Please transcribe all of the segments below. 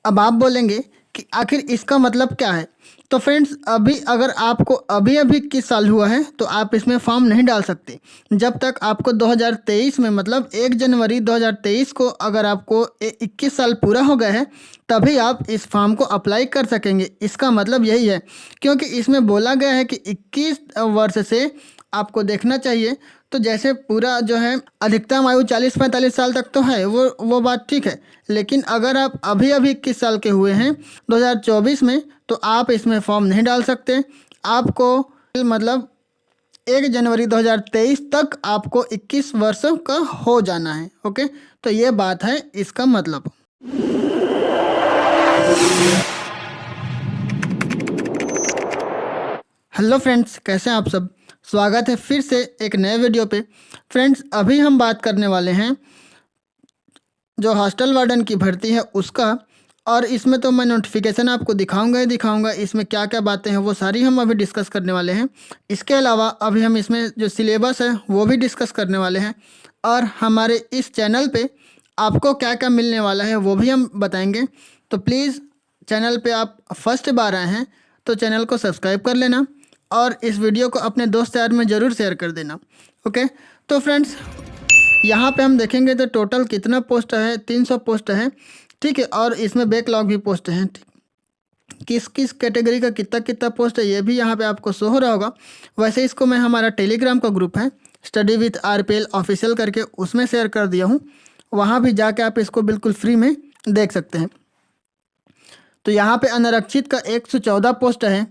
अब आप बोलेंगे कि आखिर इसका मतलब क्या है। तो फ्रेंड्स, अभी अगर आपको अभी अभी 21 साल हुआ है तो आप इसमें फॉर्म नहीं डाल सकते। जब तक आपको 2023 में मतलब 1 जनवरी 2023 को अगर आपको 21 साल पूरा हो गया है तभी आप इस फॉर्म को अप्लाई कर सकेंगे। इसका मतलब यही है, क्योंकि इसमें बोला गया है कि 21 वर्ष से आपको देखना चाहिए। तो जैसे पूरा जो है अधिकतम आयु 40-45 साल तक तो है, वो बात ठीक है। लेकिन अगर आप अभी अभी 21 साल के हुए हैं 2024 में तो आप इसमें फॉर्म नहीं डाल सकते। आपको मतलब 1 जनवरी 2023 तक आपको 21 वर्ष का हो जाना है। ओके, तो ये बात है इसका मतलब। हेलो फ्रेंड्स, कैसे हैं आप सब। स्वागत है फिर से एक नए वीडियो पे। फ्रेंड्स, अभी हम बात करने वाले हैं जो हॉस्टल वार्डन की भर्ती है उसका। और इसमें तो मैं नोटिफिकेशन आपको दिखाऊंगा ही दिखाऊंगा, इसमें क्या क्या बातें हैं वो सारी हम अभी डिस्कस करने वाले हैं। इसके अलावा अभी हम इसमें जो सिलेबस है वो भी डिस्कस करने वाले हैं। और हमारे इस चैनल पे आपको क्या क्या मिलने वाला है वो भी हम बताएंगे। तो प्लीज़, चैनल पे आप फर्स्ट बार आए हैं तो चैनल को सब्सक्राइब कर लेना और इस वीडियो को अपने दोस्त यार में ज़रूर शेयर कर देना। ओके, तो फ्रेंड्स, यहाँ पे हम देखेंगे तो टोटल कितना पोस्ट है, 300 पोस्ट है। ठीक है, और इसमें बैकलॉग भी पोस्ट हैं। किस किस कैटेगरी का कितना कितना पोस्ट है ये भी यहाँ पे आपको शो हो रहा होगा। वैसे इसको मैं हमारा टेलीग्राम का ग्रुप है स्टडी विथ RPL ऑफिशियल करके, उसमें शेयर कर दिया हूँ। वहाँ भी जाके आप इसको बिल्कुल फ्री में देख सकते हैं। तो यहाँ पे अनारक्षित का 114 पोस्ट है।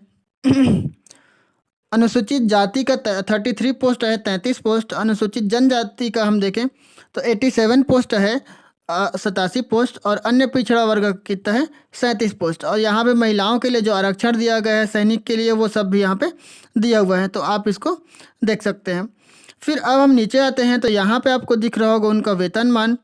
अनुसूचित जाति का 33 पोस्ट है, 33 पोस्ट। अनुसूचित जनजाति का हम देखें तो 87 पोस्ट है, 87 पोस्ट। और अन्य पिछड़ा वर्ग का कितना है, 37 पोस्ट। और यहाँ पे महिलाओं के लिए जो आरक्षण दिया गया है सैनिक के लिए, वो सब भी यहाँ पे दिया हुआ है, तो आप इसको देख सकते हैं। फिर अब हम नीचे आते हैं तो यहाँ पे आपको दिख रहा होगा उनका वेतनमान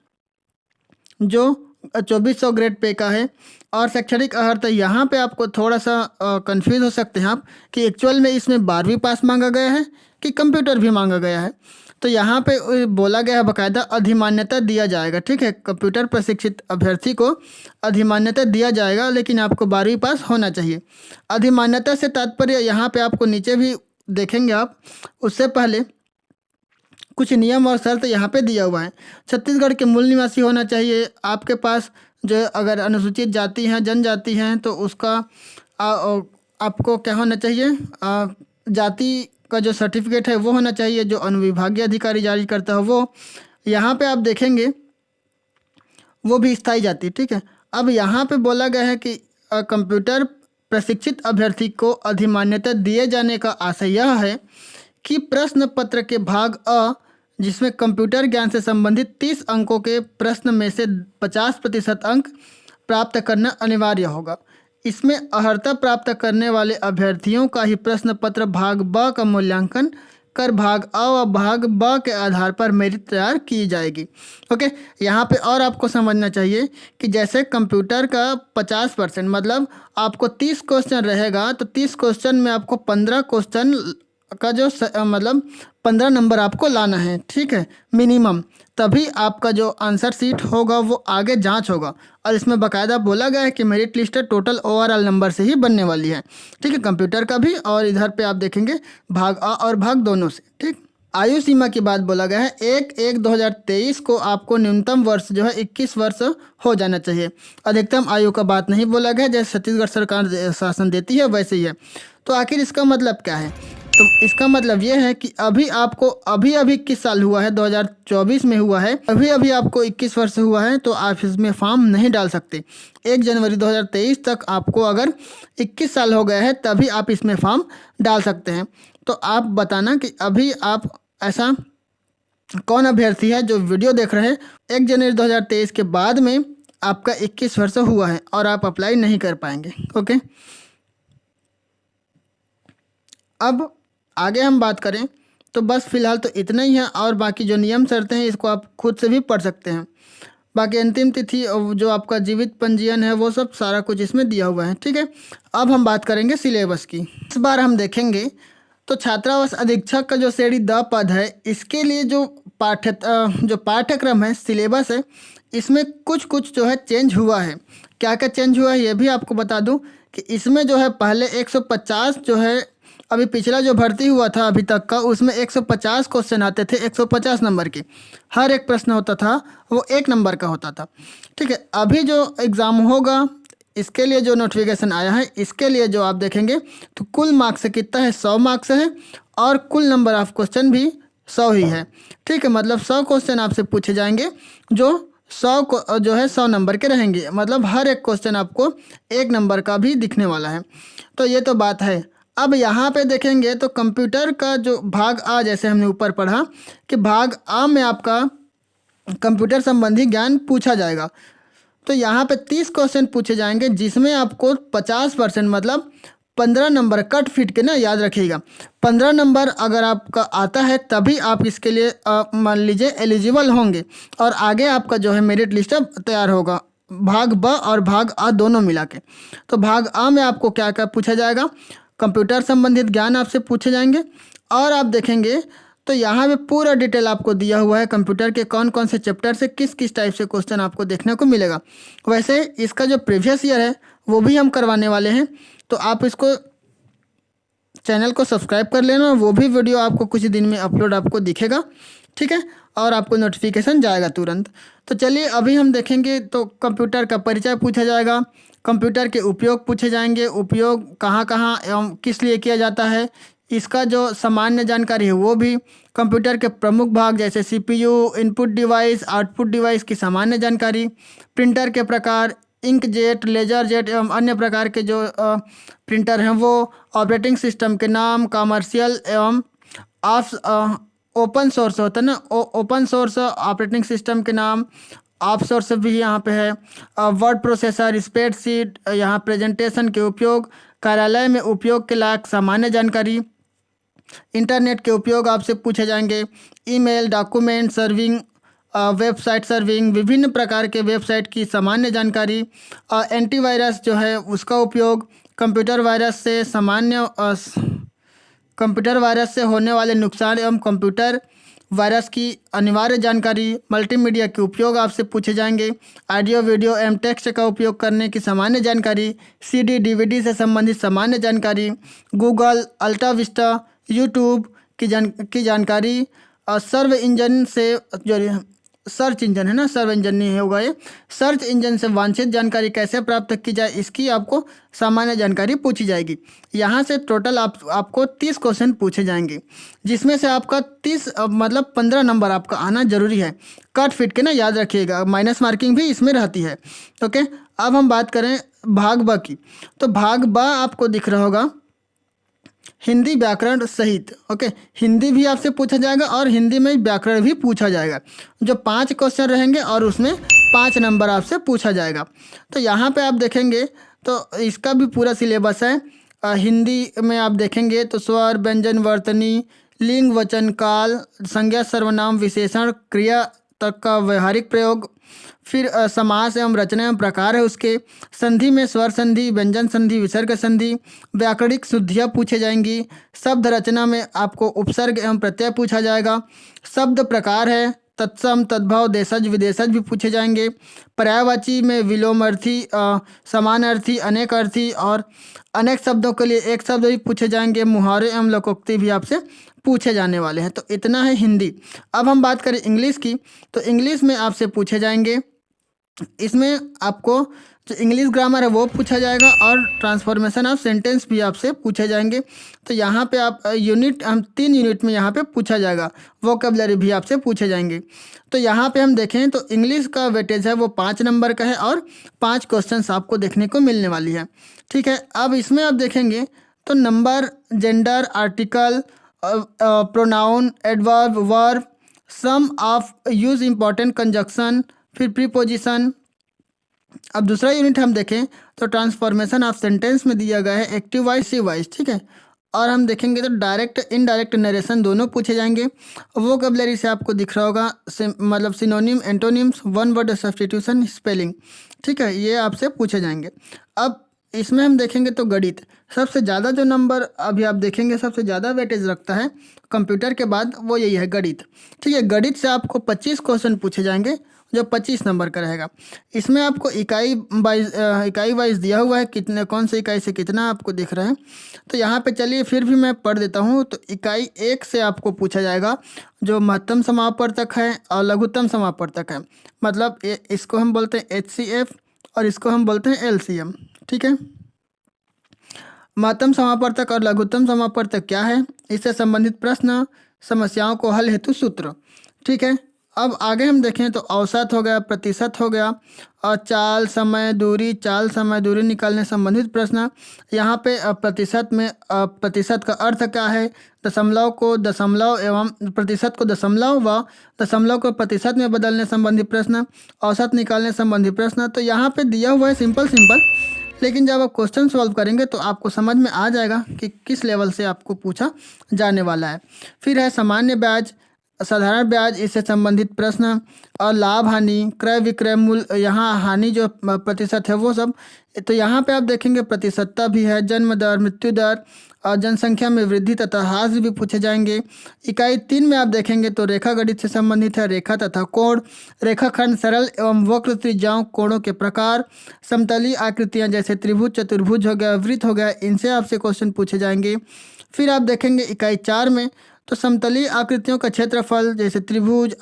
जो 2400 ग्रेड पे का है। और शैक्षणिक अर्हता, यहाँ पे आपको थोड़ा सा कंफ्यूज हो सकते हैं आप कि एक्चुअल में इसमें 12वीं पास मांगा गया है कि कंप्यूटर भी मांगा गया है। तो यहाँ पे बोला गया है बाकायदा अधिमान्यता दिया जाएगा। ठीक है, कंप्यूटर प्रशिक्षित अभ्यर्थी को अधिमान्यता दिया जाएगा, लेकिन आपको 12वीं पास होना चाहिए। अधिमान्यता से तात्पर्य यहाँ पे आपको नीचे भी देखेंगे आप, उससे पहले कुछ नियम और शर्त यहाँ पे दिया हुआ है। छत्तीसगढ़ के मूल निवासी होना चाहिए आपके पास। जो अगर अनुसूचित जाति हैं, जनजाति हैं, तो उसका आपको क्या होना चाहिए, जाति का जो सर्टिफिकेट है वो होना चाहिए, जो अनुविभागीय अधिकारी जारी करता है वो। यहाँ पे आप देखेंगे वो भी स्थायी जाति। ठीक है, अब यहाँ पे बोला गया है कि कंप्यूटर प्रशिक्षित अभ्यर्थी को अधिमान्यता दिए जाने का आशय यह है कि प्रश्न पत्र के भाग अ, जिसमें कंप्यूटर ज्ञान से संबंधित 30 अंकों के प्रश्न में से 50% अंक प्राप्त करना अनिवार्य होगा। इसमें अर्हता प्राप्त करने वाले अभ्यर्थियों का ही प्रश्न पत्र भाग ब का मूल्यांकन कर भाग अ व भाग ब के आधार पर मेरिट तैयार की जाएगी। ओके, यहाँ पे और आपको समझना चाहिए कि जैसे कंप्यूटर का 50% मतलब आपको 30 क्वेश्चन रहेगा, तो 30 क्वेश्चन में आपको 15 क्वेश्चन का जो मतलब 15 नंबर आपको लाना है। ठीक है, मिनिमम, तभी आपका जो आंसर सीट होगा वो आगे जांच होगा। और इसमें बाकायदा बोला गया है कि merit list total overall number से ही बनने वाली है। ठीक है, कंप्यूटर का भी और इधर पे आप देखेंगे भाग अ और भाग दोनों से। ठीक, आयु सीमा की बात बोला गया है 1/1/2023 को आपको न्यूनतम वर्ष जो है 21 वर्ष हो जाना चाहिए। अधिकतम आयु का बात नहीं बोला गया, जैसे छत्तीसगढ़ सरकार शासन देती है वैसे ही है। तो आखिर इसका मतलब क्या है, तो इसका मतलब ये है कि अभी आपको अभी 21 साल हुआ है, 2024 में हुआ है, अभी अभी आपको 21 वर्ष हुआ है तो आप इसमें फॉर्म नहीं डाल सकते। 1 जनवरी 2023 तक आपको अगर 21 साल हो गए हैं तभी आप इसमें फॉर्म डाल सकते हैं। तो आप बताना कि अभी आप ऐसा कौन अभ्यर्थी है जो वीडियो देख रहे हैं 1 जनवरी 2023 के बाद में आपका 21 वर्ष हुआ है और आप अप्लाई नहीं कर पाएंगे। ओके, अब आगे हम बात करें तो बस फिलहाल तो इतना ही है, और बाकी जो नियम शर्तें हैं इसको आप खुद से भी पढ़ सकते हैं। बाकी अंतिम तिथि जो आपका जीवित पंजीयन है वो सब सारा कुछ इसमें दिया हुआ है। ठीक है, अब हम बात करेंगे सिलेबस की। इस बार हम देखेंगे तो छात्रावास अधीक्षक का जो श्रेणी द पद है, इसके लिए जो पाठ्यक्रम है, सिलेबस है, इसमें कुछ कुछ जो है चेंज हुआ है। क्या क्या चेंज हुआ है ये भी आपको बता दूं कि इसमें जो है पहले 150 जो है, अभी पिछला जो भर्ती हुआ था अभी तक का, उसमें 150 क्वेश्चन आते थे, 150 नंबर के। हर एक प्रश्न होता था वो 1 नंबर का होता था। ठीक है, अभी जो एग्ज़ाम होगा इसके लिए जो नोटिफिकेशन आया है, इसके लिए जो आप देखेंगे तो कुल मार्क्स कितना है, 100 मार्क्स है और कुल नंबर ऑफ क्वेश्चन भी 100 ही है। ठीक है, मतलब 100 क्वेश्चन आपसे पूछे जाएंगे जो 100 को जो है 100 नंबर के रहेंगे, मतलब हर एक क्वेश्चन आपको 1 नंबर का भी दिखने वाला है। तो ये तो बात है। अब यहाँ पे देखेंगे तो कंप्यूटर का जो भाग आ, जैसे हमने ऊपर पढ़ा कि भाग आ में आपका कंप्यूटर संबंधी ज्ञान पूछा जाएगा। तो यहाँ पे 30 क्वेश्चन पूछे जाएंगे जिसमें आपको 50% मतलब 15 नंबर कट फिट के ना याद रखिएगा। 15 नंबर अगर आपका आता है तभी आप इसके लिए मान लीजिए एलिजिबल होंगे और आगे आपका जो है मेरिट लिस्ट अब तैयार होगा, भाग ब और भाग आ दोनों मिला के। तो भाग आ में आपको क्या क्या पूछा जाएगा, कंप्यूटर संबंधित ज्ञान आपसे पूछे जाएंगे। और आप देखेंगे तो यहाँ पे पूरा डिटेल आपको दिया हुआ है कंप्यूटर के कौन कौन से चैप्टर से किस किस टाइप से क्वेश्चन आपको देखने को मिलेगा। वैसे इसका जो प्रीवियस ईयर है वो भी हम करवाने वाले हैं, तो आप इसको चैनल को सब्सक्राइब कर लेना, वो भी वीडियो आपको कुछ दिन में अपलोड आपको दिखेगा। ठीक है, और आपको नोटिफिकेशन जाएगा तुरंत। तो चलिए अभी हम देखेंगे तो कंप्यूटर का परिचय पूछा जाएगा, कंप्यूटर के उपयोग पूछे जाएंगे, उपयोग कहाँ कहाँ एवं किस लिए किया जाता है, इसका जो सामान्य जानकारी है वो भी, कंप्यूटर के प्रमुख भाग जैसे CPU, input device, output device की सामान्य जानकारी, प्रिंटर के प्रकार, इंकजेट, लेजर जेट एवं अन्य प्रकार के जो प्रिंटर हैं वो, ऑपरेटिंग सिस्टम के नाम, कमर्शियल एवं ऑफ ओपन सोर्स होता है ना, ओपन सोर्स ऑपरेटिंग सिस्टम के नाम, ऑफ सोर्स भी यहाँ पे है, वर्ड प्रोसेसर, स्प्रेडशीट, यहाँ प्रेजेंटेशन के उपयोग, कार्यालय में उपयोग के लायक सामान्य जानकारी, इंटरनेट के उपयोग आपसे पूछे जाएंगे, email, document serving, website serving, विभिन्न प्रकार के वेबसाइट की सामान्य जानकारी, एंटीवायरस जो है उसका उपयोग, कंप्यूटर वायरस से होने वाले नुकसान एवं कंप्यूटर वायरस की अनिवार्य जानकारी, मल्टीमीडिया के उपयोग आपसे पूछे जाएंगे, ऑडियो वीडियो एवं टेक्स्ट का उपयोग करने की सामान्य जानकारी, सीडी डीवीडी से संबंधित सामान्य जानकारी, गूगल, अल्टा विस्टा, यूट्यूब की जानकारी, सर्व इंजन से जो सर्च इंजन है ना, सर्व इंजन नहीं होगा ये, सर्च इंजन से वांछित जानकारी कैसे प्राप्त की जाए इसकी आपको सामान्य जानकारी पूछी जाएगी। यहाँ से टोटल आपको 30 क्वेश्चन पूछे जाएंगे जिसमें से आपका 30 मतलब 15 नंबर आपका आना जरूरी है, कट फिट के ना याद रखिएगा, माइनस मार्किंग भी इसमें रहती है। ओके, अब हम बात करें भाग ब की, तो भाग ब आपको दिख रहा होगा हिंदी व्याकरण सहित। ओके, हिंदी भी आपसे पूछा जाएगा और हिंदी में व्याकरण भी पूछा जाएगा, जो 5 क्वेश्चन रहेंगे और उसमें 5 नंबर आपसे पूछा जाएगा। तो यहाँ पे आप देखेंगे तो इसका भी पूरा सिलेबस है। हिंदी में आप देखेंगे तो स्वर, व्यंजन, वर्तनी, लिंग, वचन, काल, संज्ञा, सर्वनाम, विशेषण, क्रिया तक का व्यवहारिक प्रयोग, फिर समास एवं रचना एवं प्रकार है उसके, संधि में स्वर संधि, व्यंजन संधि, विसर्ग संधि, व्याकरणिक शुद्धियाँ पूछे जाएंगी, शब्द रचना में आपको उपसर्ग एवं प्रत्यय पूछा जाएगा, शब्द प्रकार है, तत्सम, तद्भव, देशज, विदेशज भी पूछे जाएंगे, पर्यायवाची में विलोमार्थी, समानार्थी, अनेक अर्थी और अनेक शब्दों के लिए एक शब्द भी पूछे जाएंगे, मुहावरे एवं लोकोक्ति भी आपसे पूछे जाने वाले हैं। तो इतना है हिंदी। अब हम बात करें इंग्लिश की, तो इंग्लिश में आपसे पूछे जाएंगे, इसमें आपको जो इंग्लिश ग्रामर है वो पूछा जाएगा और ट्रांसफॉर्मेशन ऑफ सेंटेंस भी आपसे पूछे जाएंगे। तो यहाँ पे आप यूनिट, हम 3 यूनिट में यहाँ पे पूछा जाएगा, वोकैबुलरी भी आपसे पूछे जाएंगे। तो यहाँ पे हम देखें तो इंग्लिश का वेटेज है वो 5 नंबर का है और 5 क्वेश्चंस आपको देखने को मिलने वाली है। ठीक है, अब इसमें आप देखेंगे तो number, gender, article, pronoun, adverb, verb, some of use important conjunction, फिर प्रीपोजिशन। अब दूसरा यूनिट हम देखें तो ट्रांसफॉर्मेशन ऑफ सेंटेंस में दिया गया है एक्टिव वॉइस, पैसिव वॉइस। ठीक है, और हम देखेंगे तो डायरेक्ट इनडायरेक्ट नरेशन दोनों पूछे जाएंगे। वोकैबुलरी से आपको दिख रहा होगा मतलब synonym, antonyms, one word substitution, spelling. ठीक है, ये आपसे पूछे जाएंगे। अब इसमें हम देखेंगे तो गणित, सबसे ज़्यादा जो नंबर अभी आप देखेंगे सबसे ज़्यादा वेटेज रखता है कंप्यूटर के बाद वो यही है गणित। ठीक है, गणित से आपको 25 क्वेश्चन पूछे जाएंगे जो 25 नंबर का रहेगा। इसमें आपको इकाई वाइज दिया हुआ है, कितने कौन सी इकाई से कितना आपको दिख रहा है। तो यहाँ पे चलिए फिर भी मैं पढ़ देता हूँ। तो इकाई 1 से आपको पूछा जाएगा जो महत्तम समापवर्तक है और लघुत्तम समापवर्तक है, मतलब इसको हम बोलते हैं HCF और इसको हम बोलते हैं LCM। ठीक है, महत्तम समापवर्तक और लघुत्तम समापवर्तक क्या है, इससे संबंधित प्रश्न, समस्याओं को हल हेतु सूत्र। ठीक है, अब आगे हम देखें तो औसत हो गया, प्रतिशत हो गया और चाल समय दूरी निकालने संबंधित प्रश्न। यहाँ पे प्रतिशत में प्रतिशत का अर्थ क्या है, दशमलव को दशमलव एवं प्रतिशत को दशमलव व दशमलव को प्रतिशत में बदलने संबंधी प्रश्न, औसत निकालने संबंधी प्रश्न। तो यहाँ पे दिया हुआ है सिंपल, लेकिन जब आप क्वेश्चन सॉल्व करेंगे तो आपको समझ में आ जाएगा कि किस लेवल से आपको पूछा जाने वाला है। फिर है सामान्य ब्याज, साधारण ब्याज, इससे संबंधित प्रश्न और लाभ हानि, क्रय विक्रय मूल्य, यहाँ हानि जो प्रतिशत है वो सब। तो यहाँ पे आप देखेंगे प्रतिशतता भी है, जन्म दर, मृत्यु दर और जनसंख्या में वृद्धि तथा ह्रास भी पूछे जाएंगे। इकाई 3 में आप देखेंगे तो रेखा गणित से संबंधित है, रेखा तथा कोण, रेखाखंड, सरल एवं वक्र त्रिज्याओं, कोणों के प्रकार, समतलीय आकृतियाँ जैसे त्रिभुज, चतुर्भुज हो गया, वृत्त हो गया, इनसे आपसे क्वेश्चन पूछे जाएंगे। फिर आप देखेंगे इकाई 4 में तो समतलीय आकृतियों का क्षेत्रफल जैसे त्रिभुज,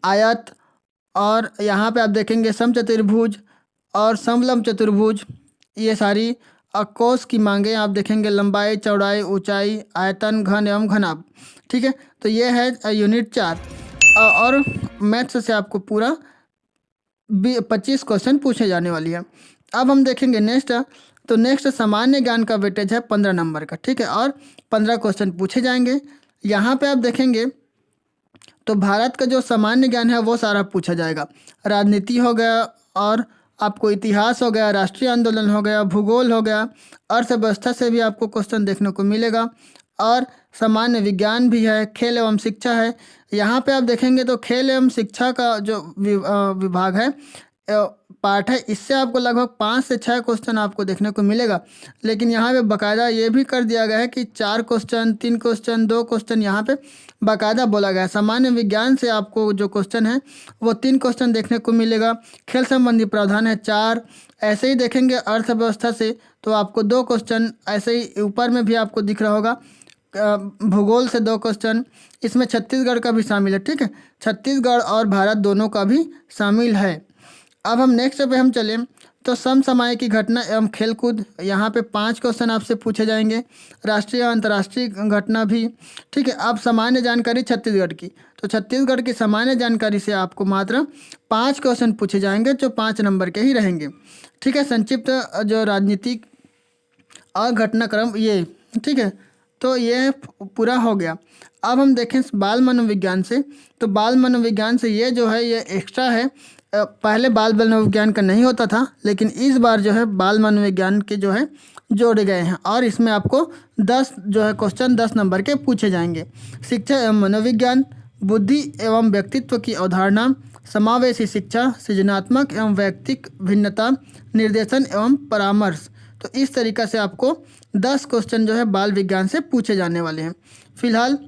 आयत और यहाँ पे आप देखेंगे समचतुर्भुज और समलंब चतुर्भुज, ये सारी कोस की मांगे आप देखेंगे, लंबाई, चौड़ाई, ऊंचाई, आयतन, घन एवं घनाभ। ठीक है, तो ये है यूनिट 4 और मैथ्स से आपको पूरा 25 क्वेश्चन पूछे जाने वाली है। अब हम देखेंगे नेक्स्ट सामान्य ज्ञान का वेटेज है 15 नंबर का। ठीक है, और 15 क्वेश्चन पूछे जाएंगे। यहाँ पे आप देखेंगे तो भारत का जो सामान्य ज्ञान है वो सारा पूछा जाएगा, राजनीति हो गया और आपको इतिहास हो गया, राष्ट्रीय आंदोलन हो गया, भूगोल हो गया, अर्थव्यवस्था से भी आपको क्वेश्चन देखने को मिलेगा और सामान्य विज्ञान भी है, खेल एवं शिक्षा है। यहाँ पे आप देखेंगे तो खेल एवं शिक्षा का जो विभाग है पार्ट है, इससे आपको लगभग 5 से 6 क्वेश्चन आपको देखने को मिलेगा। लेकिन यहाँ पे बाकायदा ये भी कर दिया गया है कि 4 क्वेश्चन, 3 क्वेश्चन, 2 क्वेश्चन यहाँ पे बाकायदा बोला गया है। सामान्य विज्ञान से आपको जो क्वेश्चन है वो 3 क्वेश्चन देखने को मिलेगा, खेल संबंधी प्रावधान है 4, ऐसे ही देखेंगे अर्थव्यवस्था से तो आपको 2 क्वेश्चन, ऐसे ही ऊपर में भी आपको दिख रहा होगा भूगोल से 2 क्वेश्चन, इसमें छत्तीसगढ़ का भी शामिल है। ठीक है, छत्तीसगढ़ और भारत दोनों का भी शामिल है। अब हम नेक्स्ट पे हम चलें तो समसामयिक घटना एवं खेलकूद, यहाँ पे 5 क्वेश्चन आपसे पूछे जाएंगे, राष्ट्रीय अंतर्राष्ट्रीय घटना भी। ठीक है, अब सामान्य जानकारी छत्तीसगढ़ की, तो छत्तीसगढ़ की सामान्य जानकारी से आपको मात्र 5 क्वेश्चन पूछे जाएंगे जो 5 नंबर के ही रहेंगे। ठीक है, संक्षिप्त जो राजनीतिक और घटनाक्रम ये। ठीक है, तो ये पूरा हो गया। अब हम देखें बाल मनोविज्ञान से, तो बाल मनोविज्ञान से ये जो है ये एक्स्ट्रा है, पहले बाल मनोविज्ञान का नहीं होता था, लेकिन इस बार जो है बाल मनोविज्ञान के जो है जोड़े गए हैं और इसमें आपको 10 जो है क्वेश्चन 10 नंबर के पूछे जाएंगे। शिक्षा एवं मनोविज्ञान, बुद्धि एवं व्यक्तित्व की अवधारणा, समावेशी शिक्षा, सृजनात्मक एवं व्यक्तिक भिन्नता, निर्देशन एवं परामर्श। तो इस तरीक़ा से आपको 10 क्वेश्चन जो है बाल विज्ञान से पूछे जाने वाले हैं। फिलहाल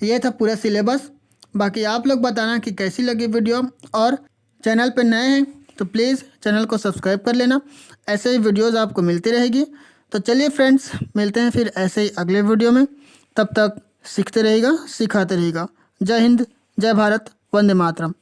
ये था पूरा सिलेबस। बाकी आप लोग बताना कि कैसी लगी वीडियो, और चैनल पे नए हैं तो प्लीज़ चैनल को सब्सक्राइब कर लेना, ऐसे ही वीडियोज़ आपको मिलती रहेगी। तो चलिए फ्रेंड्स, मिलते हैं फिर ऐसे ही अगले वीडियो में। तब तक सीखते रहिएगा, सिखाते रहिएगा। जय हिंद, जय भारत, वंदे मातरम।